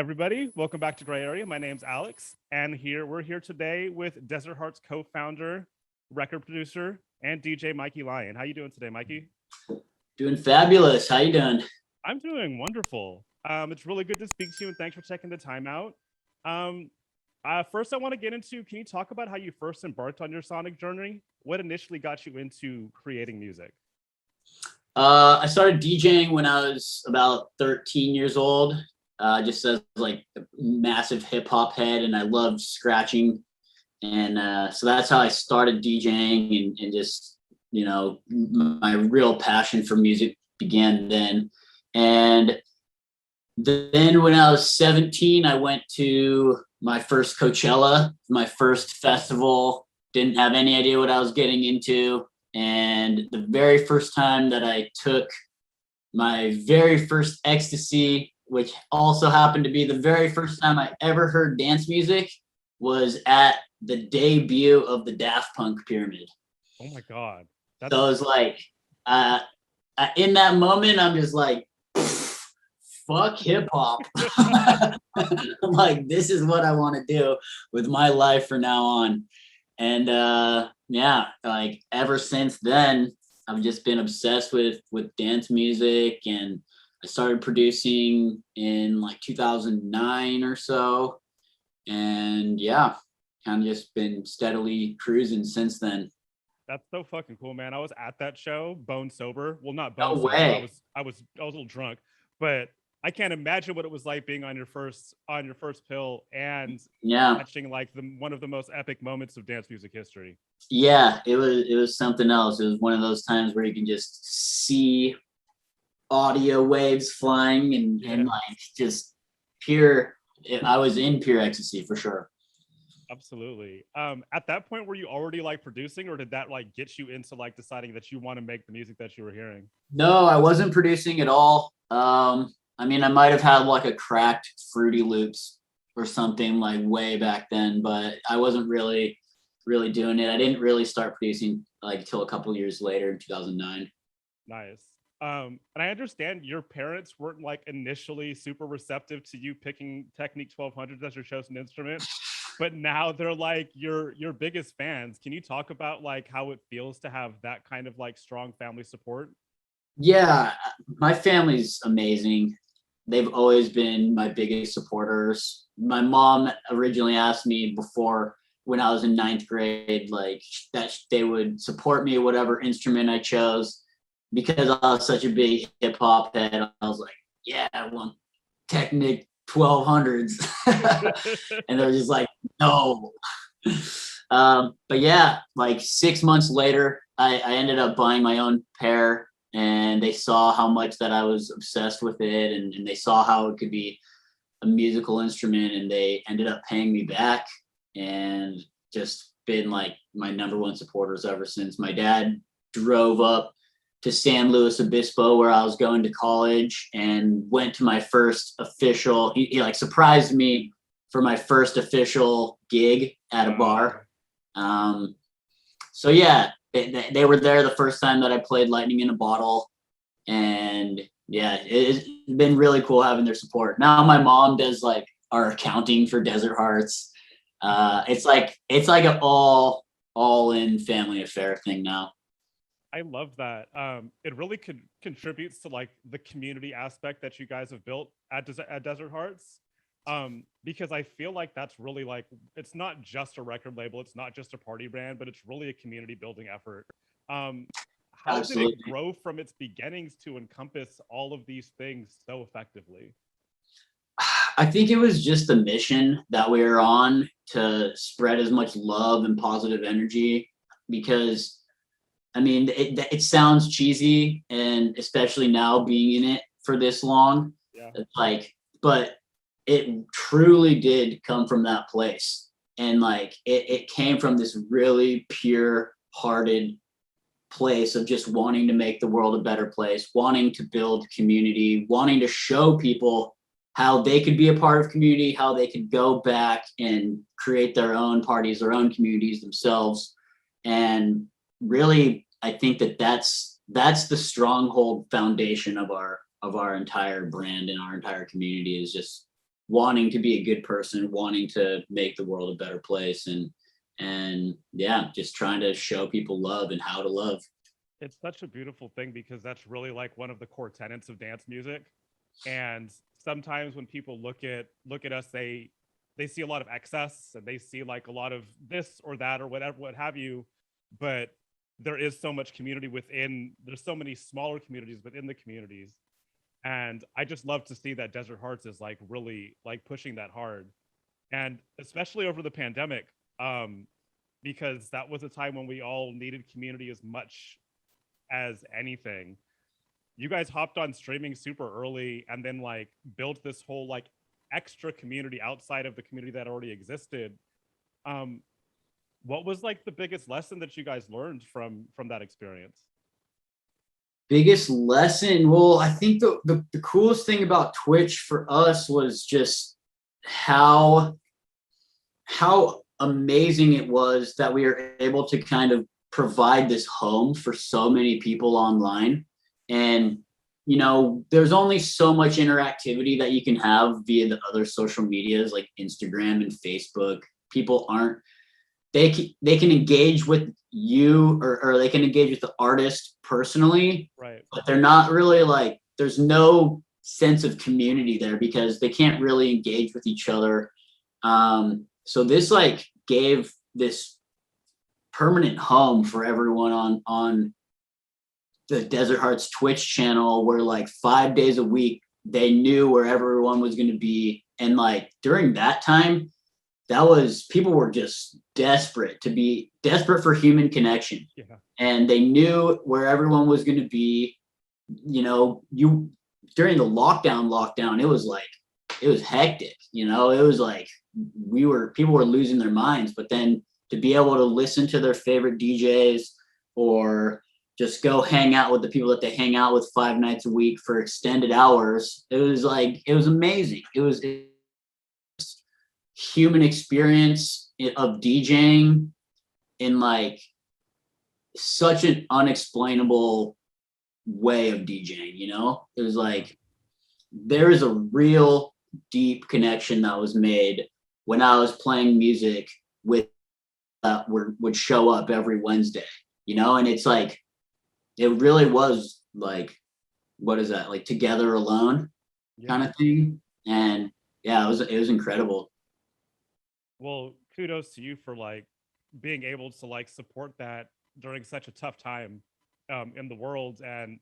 everybody. Welcome back to Gray Area. My name's Alex, and we're here today with Desert Heart's co-founder, record producer, and DJ Mikey Lion. How you doing today, Mikey? Doing fabulous. How you doing? I'm doing wonderful. It's really good to speak to you, and thanks for taking the time out. Um, First, I want to get into, can you talk about how you first embarked on your sonic journey? What initially got you into creating music? I started DJing when I was about 13 years old. Just as like a massive hip hop head, and I loved scratching, and so that's how I started DJing, and just my real passion for music began then. And then when I was 17, I went to my first Coachella, my first festival. Didn't have any idea what I was getting into, and the very first time that I took my very first ecstasy, which also happened to be the very first time I ever heard dance music, was at the debut of the Daft Punk Pyramid. Oh my God. So I was like, in that moment, I'm just like, fuck hip hop. I'm like, this is what I want to do with my life from now on. And yeah, like ever since then, I've just been obsessed with dance music, and I started producing in like 2009 or so. And yeah, kind of just been steadily cruising since then. That's so fucking cool, man. I was at that show, bone sober. Well, not No bone sober. way. I was a little drunk, but I can't imagine what it was like being on your first pill and Yeah. watching like one of the most epic moments of dance music history. Yeah, it was something else. It was one of those times where you can just see audio waves flying, and like just pure, I was in pure ecstasy for sure. Absolutely. At that point, were you already like producing, or did that like get you into like deciding that you want to make the music that you were hearing? No, I wasn't producing at all. I mean, I might have had like a cracked Fruity Loops or something like way back then, but I wasn't really doing it. I didn't really start producing like until a couple years later in 2009. Nice. And I understand your parents weren't like initially super receptive to you picking Technique 1200 as your chosen instrument, but now they're like your biggest fans. Can you talk about like how it feels to have that kind of like strong family support? Yeah, my family's amazing. They've always been my biggest supporters. My mom originally asked me before, when I was in ninth grade, like that they would support me whatever instrument I chose, because I was such a big hip hop head. I was like, yeah, I want Technic 1200s. And they're just like, no. But yeah, like 6 months later, I ended up buying my own pair, and they saw how much that I was obsessed with it, and they saw how it could be a musical instrument, and they ended up paying me back, and just been like my number one supporters ever since. My dad drove up to San Luis Obispo, where I was going to college, and went to my first official, he like surprised me for my first official gig at a bar. So yeah, they were there the first time that I played Lightning in a Bottle. And yeah, it's been really cool having their support. Now my mom does like our accounting for Desert Hearts. It's like an all in family affair thing now. I love that. It really contributes to like the community aspect that you guys have built at Desert Hearts. Because I feel like that's really like, it's not just a record label, it's not just a party brand, but it's really a community building effort. How Absolutely. did it grow from its beginnings to encompass all of these things so effectively? I think it was just the mission that we were on, to spread as much love and positive energy, because I mean, it sounds cheesy, and especially now being in it for this long, Yeah. it's like, but it truly did come from that place. And like, it came from this really pure hearted place of just wanting to make the world a better place, wanting to build community, wanting to show people how they could be a part of community, how they could go back and create their own parties, their own communities themselves. And really, I think that's the stronghold foundation of our entire brand and our entire community, is just wanting to be a good person, wanting to make the world a better place, and yeah, just trying to show people love and how to love. It's such a beautiful thing because that's really like one of the core tenets of dance music. And sometimes when people look at us, they see a lot of excess and they see like a lot of this or that or whatever, what have you. But there is so much community within, there's so many smaller communities within the communities. And I just love to see that Desert Hearts is like really like pushing that hard. And especially over the pandemic, because that was a time when we all needed community as much as anything. You guys hopped on streaming super early and then like built this whole like extra community outside of the community that already existed. um what was like the biggest lesson that you guys learned from that experience? Biggest lesson, well, I think the coolest thing about Twitch for us was just how amazing it was that we were able to kind of provide this home for so many people online. And you know, there's only so much interactivity that you can have via the other social medias like Instagram and Facebook. People aren't, they can engage with you, or they can engage with the artist personally, Right. but they're not really like, there's no sense of community there because they can't really engage with each other. So this like gave this permanent home for everyone on the Desert Hearts Twitch channel, where like 5 days a week they knew where everyone was going to be. And like during that time, that was, people were just desperate for human connection. Yeah. And they knew where everyone was going to be. You know, you during the lockdown, it was like, it was hectic. You know, it was like people were losing their minds. But then to be able to listen to their favorite DJs, or just go hang out with the people that they hang out with 5 nights a week for extended hours, it was like, it was amazing. It was human experience of DJing in like such an unexplainable way of DJing, you know? It was like, there is a real deep connection that was made when I was playing music with would show up every Wednesday, you know? And it's like, it really was like, what is that, like Together Alone kind of thing. And yeah, it was incredible. Well, kudos to you for like being able to like support that during such a tough time in the world, and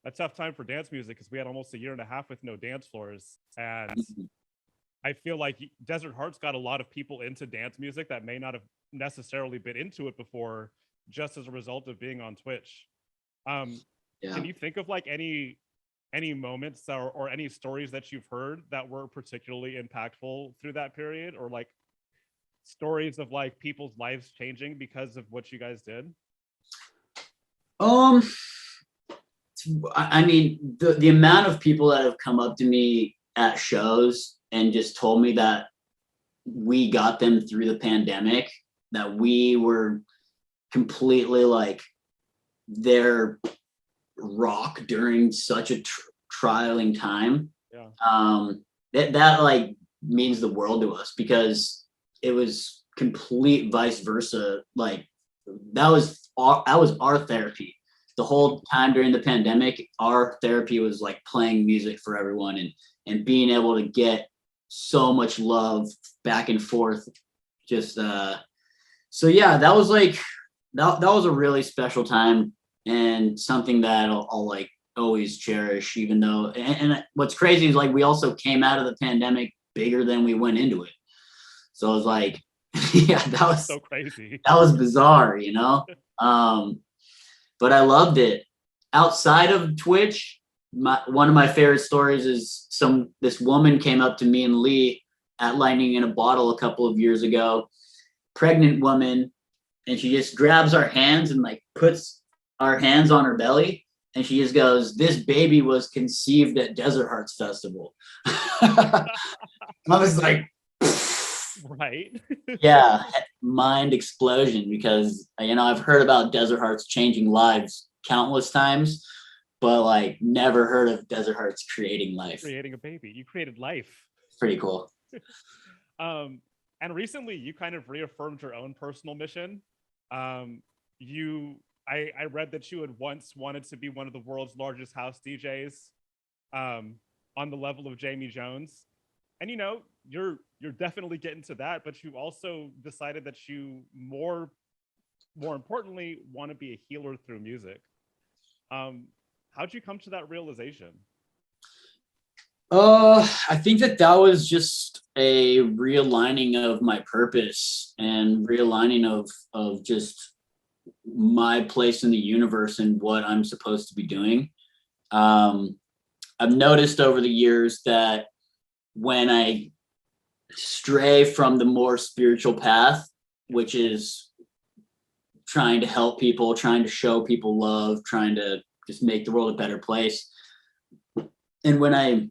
a tough time for dance music because we had almost a year and a half with no dance floors. And I feel like Desert Hearts got a lot of people into dance music that may not have necessarily been into it before, just as a result of being on Twitch. Can you think of like any moments or any stories that you've heard that were particularly impactful through that period, or like stories of like people's lives changing because of what you guys did? I mean, the amount of people that have come up to me at shows and just told me that we got them through the pandemic, that we were completely like their rock during such a trialing time. That like means the world to us, because it was complete vice versa. Like that was our therapy the whole time during the pandemic. Our therapy was like playing music for everyone and being able to get so much love back and forth. Just so yeah, that was like that was a really special time, and something that I'll like always cherish, even though, and what's crazy is like we also came out of the pandemic bigger than we went into it. So it was like, yeah, that was so crazy. That was bizarre, you know? But I loved it. Outside of Twitch, one of my favorite stories is this woman came up to me and Lee at Lightning in a Bottle a couple of years ago, pregnant woman, and she just grabs our hands and like puts our hands on her belly, and she just goes, "This baby was conceived at Desert Hearts Festival." I was like, right. Yeah, mind explosion, because you know, I've heard about Desert Hearts changing lives countless times, but like never heard of Desert Hearts creating life. Creating a baby. You created life. pretty cool. And recently you kind of reaffirmed your own personal mission. I read that you had once wanted to be one of the world's largest house DJs, on the level of Jamie Jones. And you're definitely getting to that, but you also decided that you more importantly want to be a healer through music. How'd you come to that realization? I think that was just a realigning of my purpose and realigning of just my place in the universe and what I'm supposed to be doing. I've noticed over the years that when I stray from the more spiritual path, which is trying to help people, trying to show people love, trying to just make the world a better place, and when I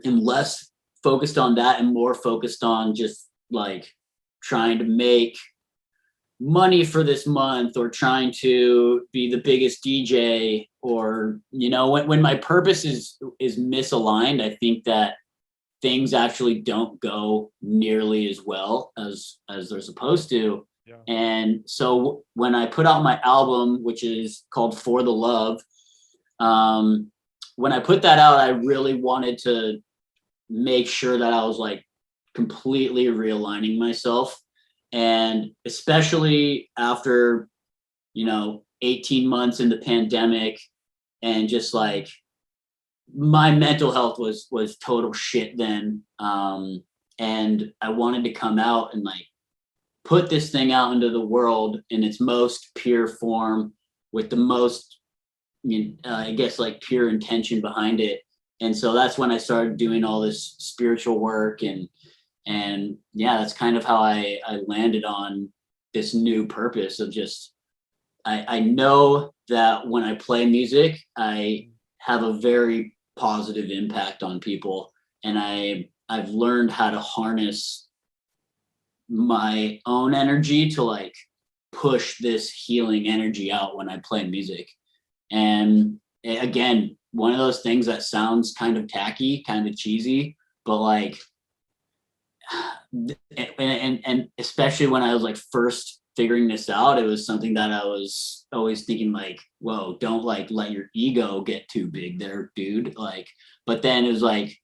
am less focused on that and more focused on just like trying to make money for this month or trying to be the biggest DJ, or when my purpose is misaligned, I think that things actually don't go nearly as well as they're supposed to. Yeah. And so when I put out my album, which is called For the Love, when I put that out, I really wanted to make sure that I was like completely realigning myself. And especially after, 18 months in the pandemic, and just like my mental health was total shit then. And I wanted to come out and like put this thing out into the world in its most pure form with the most, I guess, like pure intention behind it. And so that's when I started doing all this spiritual work, and yeah, that's kind of how I landed on this new purpose of just, I know that when I play music, I have a very positive impact on people, and I've learned how to harness my own energy to like push this healing energy out when I play music. And again, one of those things that sounds kind of tacky, kind of cheesy, but like, and especially when I was like first figuring this out, it was something that I was always thinking like, whoa, don't like let your ego get too big there, dude. Like, but then it was like,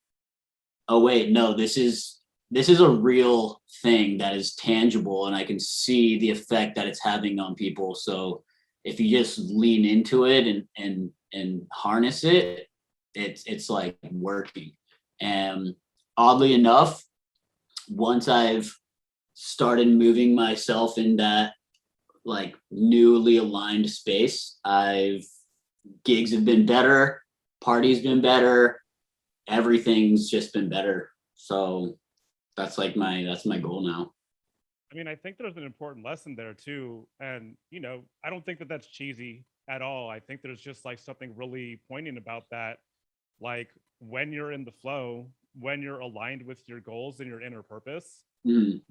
oh wait, no, this is a real thing that is tangible, and I can see the effect that it's having on people. So if you just lean into it and harness it, it's like working. And oddly enough, once I've started moving myself in that like newly aligned space, gigs have been better, parties been better, everything's just been better. So that's my goal now. I mean, I think there's an important lesson there too. And, I don't think that that's cheesy at all. I think there's just like something really poignant about that. Like when you're in the flow, when you're aligned with your goals and your inner purpose,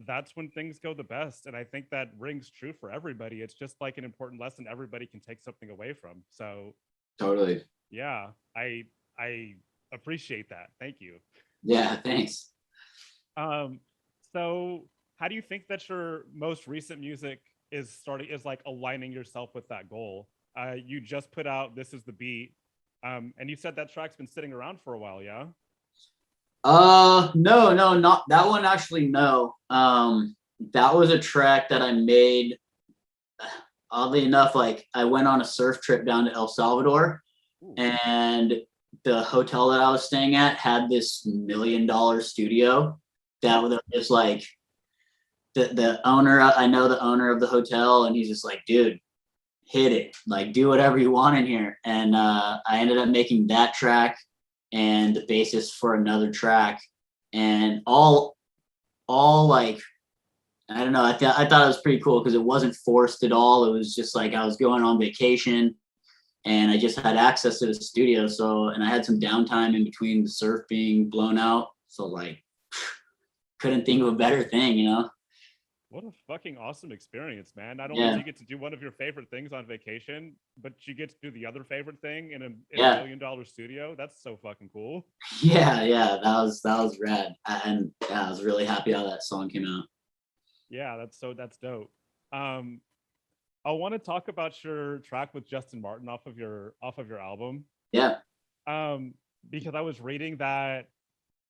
that's when things go the best. And I think that rings true for everybody. It's just like an important lesson everybody can take something away from. So totally. Yeah, I appreciate that. Thank you. Yeah, thanks. So how do you think that your most recent music is like aligning yourself with that goal? You just put out This Is the Beat, and you said that track's been sitting around for a while, yeah? No, not that one actually. No. That was a track that I made, oddly enough, like I went on a surf trip down to El Salvador. Ooh. And the hotel that I was staying at had this $1 million studio that was just like the owner. I know the owner of the hotel, and he's just like, dude, hit it, like do whatever you want in here. And I ended up making that track and the basis for another track, and all like, I don't know, I thought it was pretty cool because it wasn't forced at all. It was just like I was going on vacation and I just had access to the studio. So, and I had some downtime in between the surf being blown out. So like, couldn't think of a better thing, What a fucking awesome experience, man. Not only do Yeah, you get to do one of your favorite things on vacation, but you get to do the other favorite thing in a yeah, $1 million studio. That's so fucking cool. yeah. That was rad, and yeah, I was really happy how that song came out. Yeah, that's dope. Um, I want to talk about your track with Justin Martin off of your album. Yeah, Um, because I was reading that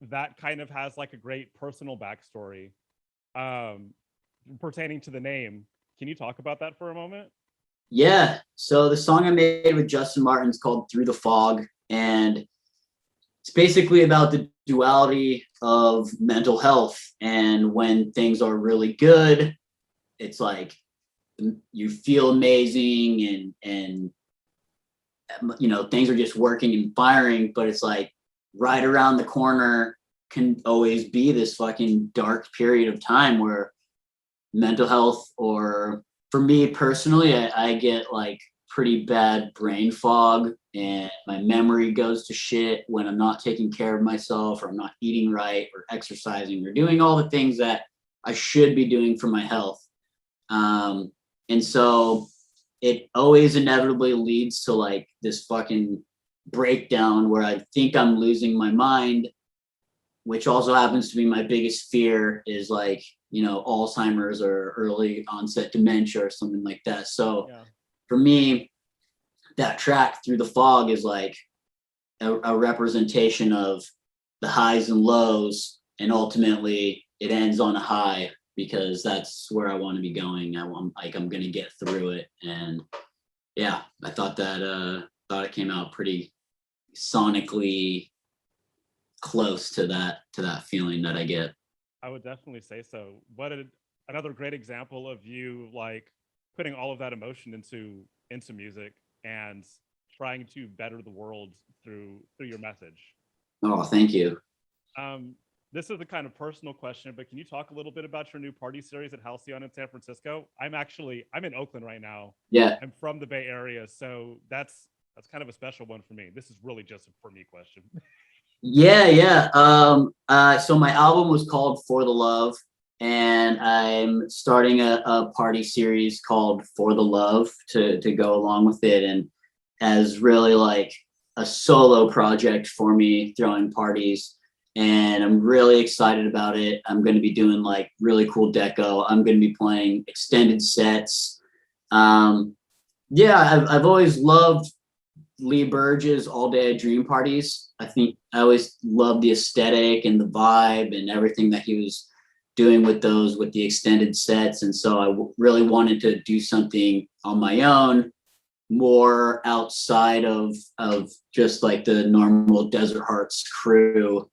that kind of has like a great personal backstory um pertaining to the name. Can you talk about that for a moment? yeah. So the song I made with Justin Martin is called "Through the Fog," and it's basically about the duality of mental health. And when things are really good, it's like you feel amazing, and things are just working and firing, but it's like right around the corner can always be this fucking dark period of time where mental health, or for me personally, I get like pretty bad brain fog, and my memory goes to shit when I'm not taking care of myself, or I'm not eating right, or exercising, or doing all the things that I should be doing for my health. And so it always inevitably leads to like this fucking breakdown where I think I'm losing my mind, which also happens to be my biggest fear, is like, Alzheimer's or early onset dementia or something like that. So Yeah. for me, that track "Through the Fog" is like a representation of the highs and lows, and ultimately it ends on a high, because that's where I want to be going. I'm going to get through it. And yeah, I thought it came out pretty sonically close to that feeling that I get. I would definitely say so. Another great example of you like putting all of that emotion into music and trying to better the world through your message. Oh, thank you. Um, this is a kind of personal question, but can you talk a little bit about your new party series at Halcyon in San Francisco? I'm in Oakland right now. Yeah, I'm from the Bay Area, so that's kind of a special one for me. This is really just a for me question. yeah. So my album was called "For the Love," and I'm starting a party series called "For the Love" to go along with it, and as really like a solo project for me, throwing parties. And I'm really excited about it. I'm going to be doing like really cool deco. I'm going to be playing extended sets. Um, yeah, I've always loved Lee Burge's All Day Dream Parties. I think I always loved the aesthetic and the vibe and everything that he was doing with those, with the extended sets. And so I really wanted to do something on my own, more outside of just like the normal Desert Hearts crew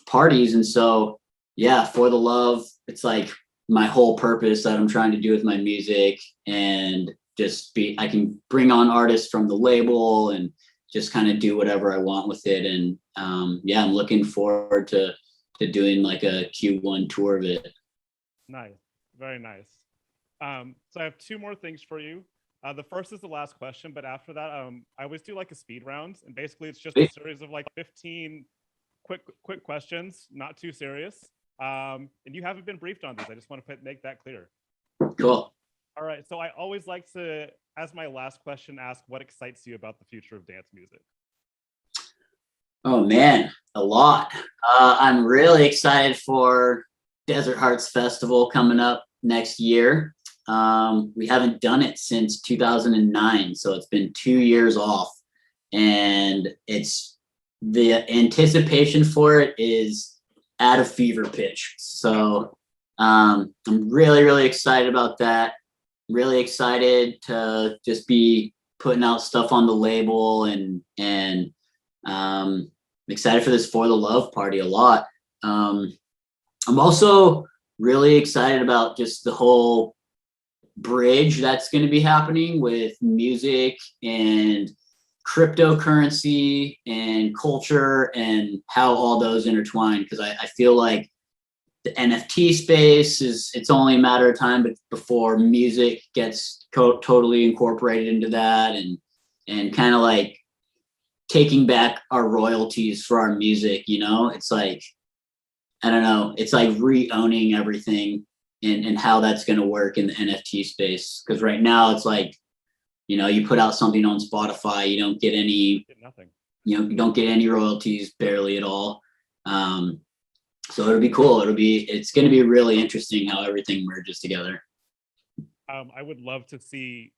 parties. And so, yeah, "For the Love," it's like my whole purpose that I'm trying to do with my music, and I can bring on artists from the label and just kind of do whatever I want with it. And yeah, I'm looking forward to doing like a Q1 tour of it. Nice, very nice. So I have two more things for you. The first is the last question, but after that, I always do like a speed round, and basically it's just a series of like 15 quick questions, not too serious. And you haven't been briefed on these. I just want to make that clear. Cool. All right. So I always like to, as my last question, ask what excites you about the future of dance music. Oh man, a lot. I'm really excited for Desert Hearts Festival coming up next year. We haven't done it since 2009, so it's been 2 years off, and the anticipation for it is at a fever pitch. So I'm really excited about that. Really excited to just be putting out stuff on the label, and I'm excited for this "For the Love" party a lot. I'm also really excited about just the whole bridge that's going to be happening with music and cryptocurrency and culture, and how all those intertwine. Because I feel like the NFT space it's only a matter of time before music gets totally incorporated into that, and kind of like taking back our royalties for our music. It's like, I don't know, it's like re-owning everything. and how that's going to work in the NFT space. Because right now it's like, you know, you put out something on Spotify, you don't get any, Get nothing. you know, you don't get any royalties, barely at all. So it'll be cool. It's going to be really interesting how everything merges together. I would love to see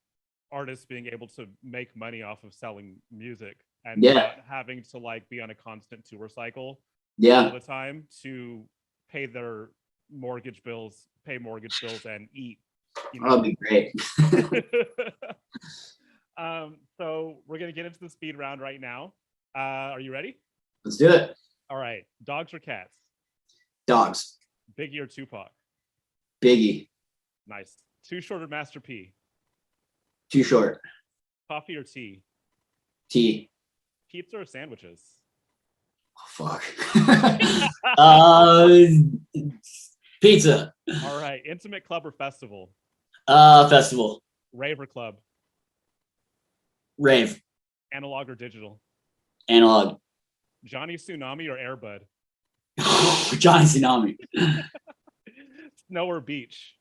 artists being able to make money off of selling music and not having to like be on a constant tour cycle all the time to pay their mortgage bills, and eat. You know? That'd be great. So we're gonna get into the speed round right now. Are you ready? Let's do it. All right. Dogs or cats? Dogs. Biggie or Tupac? Biggie. Nice. Too Short or Master P? Too Short. Coffee or tea? Tea. Pizza or sandwiches? Oh, fuck. Pizza. All right. Intimate club or festival? Festival. Rave or club? Rave. Analog or digital? Analog. Johnny Tsunami or Airbud? Johnny Tsunami. Snow or beach?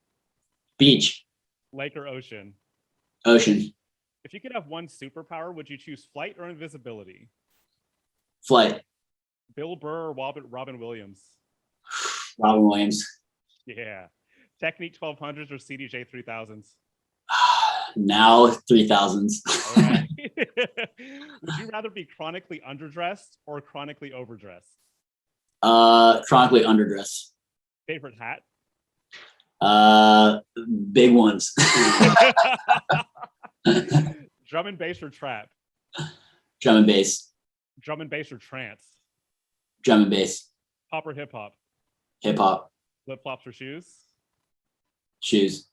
Beach. Lake or ocean? Ocean. If you could have one superpower, would you choose flight or invisibility? Flight. Bill Burr or Robin Williams? Robin Williams. Yeah. Technique 1200s or CDJ 3000s? Now 3000s. All right. Would you rather be chronically underdressed or chronically overdressed? Chronically underdressed. Favorite hat? Big ones. Drum and bass or trap? Drum and bass. Drum and bass or trance? Drum and bass. Pop or hip hop? Hip hop. Flip flops or shoes? Shoes.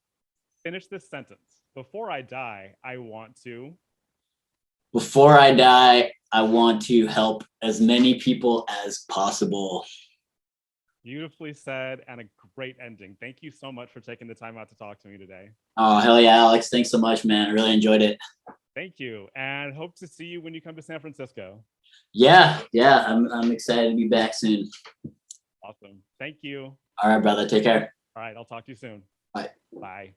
Finish this sentence. Before I die, I want to. Before I die, I want to help as many people as possible. Beautifully said, and a great ending. Thank you so much for taking the time out to talk to me today. Oh, hell yeah, Alex. Thanks so much, man. I really enjoyed it. Thank you, and hope to see you when you come to San Francisco. Yeah. I'm excited to be back soon. Awesome. Thank you. All right, brother. Take care. All right, I'll talk to you soon. Bye. Bye.